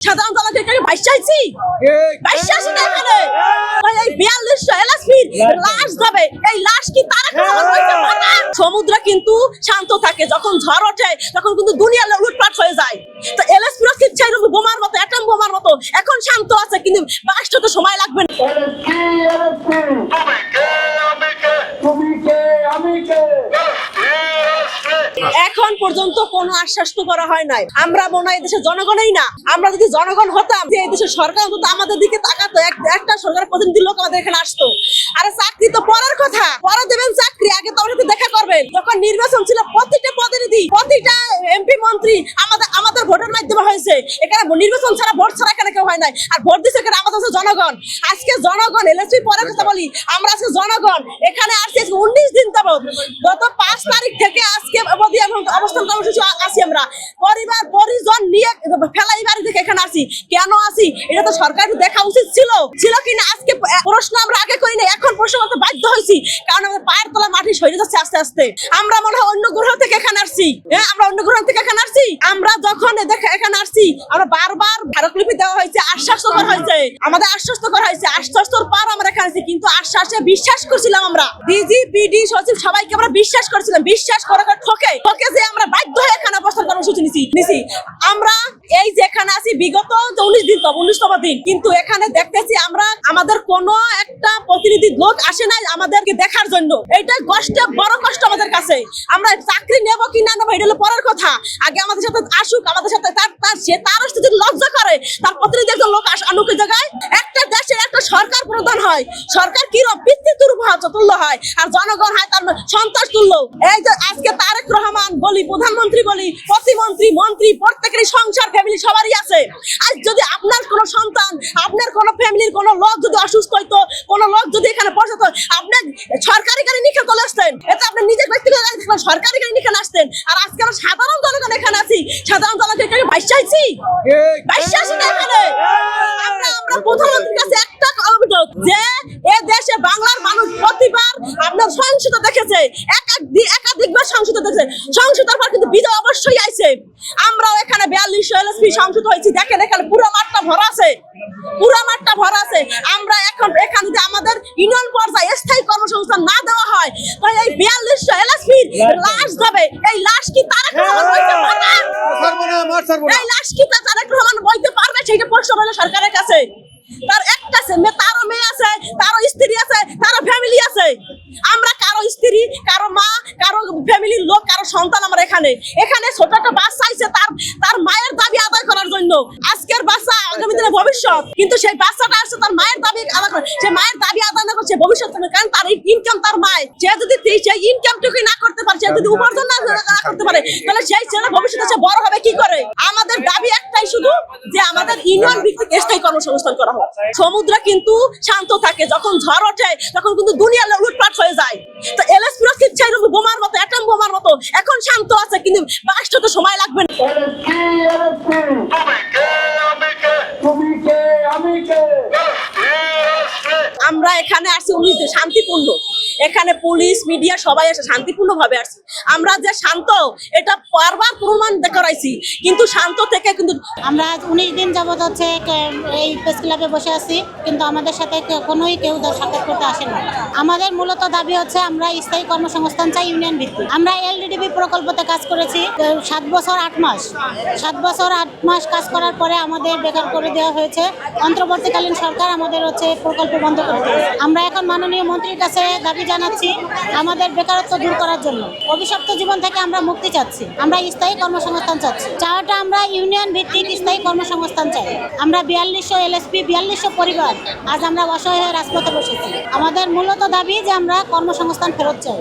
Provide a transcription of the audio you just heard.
সাধারণ জনগণকে বাইশ চাইছি বাইশ চাইছি না এখানে এই 4200 এলএসপির লাশ যাবে এই লাশ কি তারেক রহমান হইতে পারে? সমুদ্র কিন্তু শান্ত থাকে, যখন ঝড় ওঠে তখন কিন্তু দুনিয়া লুটপাট হয়ে যায়। তো এলএসপি রক্ষিত বোমার মতো অ্যাটম বোমার মতো এখন শান্ত আছে, কিন্তু বাসটা তো সময় লাগবে না। এখন পর্যন্ত কোনো আশ্বাস তো করা হয় নাই। আমরা মনে হয় দেশের জনগণই না, আমরা যদি জনগণ হতাম যে এই দেশের সরকার অন্তত আমাদের দিকে তাকাতো, একটা সরকারের প্রতিনিধি লোক আমাদের এখানে আসতো। আরে চাকরি তো পরের কথা, পরে দেবেন চাকরি, আগে তো আমার সাথে দেখা করবেন। যখন নির্বাচন ছিল প্রতিটা প্রতিনিধি প্রতিটা এমপি মন্ত্রী আমাদের ভোটের মাধ্যমে হয়েছে। এখানে নির্বাচন ছাড়া ভোট ছাড়া এখানে কেউ হয় নাই, আর ভোট দিচ্ছে এখানে আমাদের জনগণ। আজকে জনগণ এলএসপি পরের কথা বলি, আমরা আজকে জনগণ এখানে আসছি 19 দিন যাবত। গত 5 তারিখ থেকে আজকে অবস্থান কর্মসূচি আছি আমরা, পরিবার পরিজন নিয়ে ফেলাই বাড়ি থেকে এখানে আসি। কেন আসি এটা তো সরকার দেখা উচিত ছিল কিনা আজকে প্রশ্ন আমরা আগে করি না, এখন প্রশ্ন করতে বাধ্য হয়েছি, কারণ আমাদের পায়ের তলা মাটি সরে যাচ্ছে আস্তে আস্তে। আমরা মনে হয় অন্য গ্রহ থেকে এখানে আসছি। হ্যাঁ, আমরা অন্য গ্রহ থেকে এখানে আসছি। আমরা যখন এখানে আসছি আমরা বারবার স্মারকলিপি দেওয়া হয়েছে, আশ্বাস করা হয়েছে, আমাদের আশ্বস্ত করা হয়েছে, আশ্বাস্তর পর আমরা এখানে আসছি, কিন্তু আশ্বাসে বিশ্বাস করছিলাম আমরা, ডিজি পিডি সচিব সবাইকে আমরা বিশ্বাস করছিলাম, বিশ্বাস করার ঠকে যে আমরা বাধ্য হয়ে এখানে অবস্থান কর্মসূচি নিছি। আমরা এই যে এখানে আছি বিগত 19 দিন, 19তম দিন, কিন্তু এখানে দেখতেছি আমরা আমাদের কোনো একটা প্রতিনিধি লোক আসে নাই আমাদেরকে দেখার জন্য। এইটা বড় কষ্ট আমাদের কাছে। আমরা চাকরি নেব কি না নেবো এটা হলো পরের কথা, আগে আমাদের সাথে আসুক, আমাদের সাথে তার যদি লজ্জা করে তার প্রতিনিধি একজন লোক আনুক জায়গায়। একটা দেশের একটা সরকার প্রধান হয়, সরকার কি তুল্য হয়, আর জনগণ হয় তার সন্ত্রাস তুল্য। এই যে আজকে তারেক রহমান বলি, প্রধানমন্ত্রী বলি, প্রতিমন্ত্রী মন্ত্রী প্রত্যেকেরই সংসার ফ্যামিলি সবারই আছে। আজ যদি আপনার কোনো সন্তান, আপনার কোনো ফ্যামিলির কোনো লোক যদি অসুস্থ হইতো, কোনো লোক যদি এখানে পৌঁছাতো, আপনি সরকারি গাড়ি নিয়ে চলে আসতেন, এটা আপনি নিজের ব্যক্তিগত গাড়ি থাকলে সরকারি গাড়ি নিয়ে আসতেন। আর আজকে আমরা সাধারণ জনগণ এখানে আছি, সাধারণ জনগণকে বাইশ চাইছি বাইশ চাইছি না এখানে। আমরা প্রধানমন্ত্রীর কাছে একটা অভিযোগ যে এ দেশে বাংলার মানুষ প্রতিবার আপনার সহিংসতা দেখেছে, একাধিকবার সহিংসতা দেখেছে, সহিংসতার পর কিন্তু বিজয় অবশ্যই আইছে। আমরাও এখানে 4200 এলএসপি সংসদ হয়েছি, দেখেন এখানে পুরো মাঠটা ভরা আছে। আমরা এখন এখানে যদি আমাদের ইউনিয়ন পর্যায়ে স্থায়ী কর্মসংস্থান না দেওয়া হয়, তাহলে এই 4200 এলএসপি লাশ যাবে এই লাশ কি তারেক রহমান বইতে পারবে? এই লাশ কি তারেক রহমান বইতে পারবে? সেইটা প্রশ্ন হলো সরকারের কাছে। তার একটা মেয়ে, তারও মেয়ে আছে, তারও স্ত্রী আছে, তারও ফ্যামিলি আছে। আমরা কারো স্ত্রী, কারো মা, কারো ফ্যামিলির লোক, কারো সন্তান আমরা এখানে ছোট একটা বাচ্চা আইছে তার মায়ের দাবি আদায় করার জন্য। আজকের বাচ্চা আগামী দিনে ভবিষ্যৎ, কিন্তু সেই বাচ্চাটা আসছে তার মায়ের দাবি আদায় করে, সে মায়ের দাবি আদায় না করছে ভবিষ্যৎ, কারণ তার ইনকাম তার মায়ের, সে যদি সেই ইনকামটুকুই না করতে পারে, সে যদি উপার্জন না করতে পারে, তাহলে সেই ছেলে ভবিষ্যতে সে বড় হবে কি করে? আমাদের দাবি একটাই শুধু, যে আমাদের ইউনিয়ন ভিত্তিক স্থায়ী কর্মসংস্থান করা হোক। সমুদ্র কিন্তু শান্ত থাকে, যখন ঝড় ওঠে তখন কিন্তু দুনিয়া লুটপাট হয়ে যায়। তো এলএসপি রক্ষিত বোমার মতো অ্যাটম বোমার মতো এখন শান্ত আছে, কিন্তু বাসটা তো সময় লাগবে না। আমরা এখানে আসছি 19 দিন শান্তিপূর্ণ, এখানে পুলিশ মিডিয়া সবাই আসে শান্তিপূর্ণ ভাবে আসছি। আমরা যে শান্ত এটা বারবার প্রমাণ করাইছি, কিন্তু শান্ত থেকে কিন্তু আমরা 19 দিন যাবত হচ্ছে এই প্রেস ক্লাবে বসে আছি, কিন্তু আমাদের সাথে কেউ সাক্ষাৎ করতে আসে না। আমাদের মূলত দাবি হচ্ছে আমরা স্থায়ী কর্মসংস্থান চাই ইউনিয়ন ভিত্তিক। আমরা এলডিডিবি প্রকল্পতে কাজ করেছি 7 বছর 8 মাস। 7 বছর 8 মাস কাজ করার পরে আমাদের বেকার করে দেওয়া হয়েছে। অন্তর্বর্তীকালীন সরকার আমাদের হচ্ছে প্রকল্প বন্ধ করে দিয়েছে। আমরা এখন মাননীয় মন্ত্রীর কাছে দাবি জানাচ্ছি আমাদের বেকারত্ব দূর করার জন্য। অভিশপ্ত জীবন থেকে আমরা মুক্তি চাচ্ছি, আমরা স্থায়ী কর্মসংস্থান চাচ্ছি। চাওয়াটা আমরা ইউনিয়ন ভিত্তিক স্থায়ী কর্মসংস্থান চাই। আমরা 4200 এলএসপি 4200 পরিবার আজ আমরা অসহায় হয়ে রাজপথে বসেছি। আমাদের মূলত দাবি যে আমরা কর্মসংস্থান ফেরত চাই।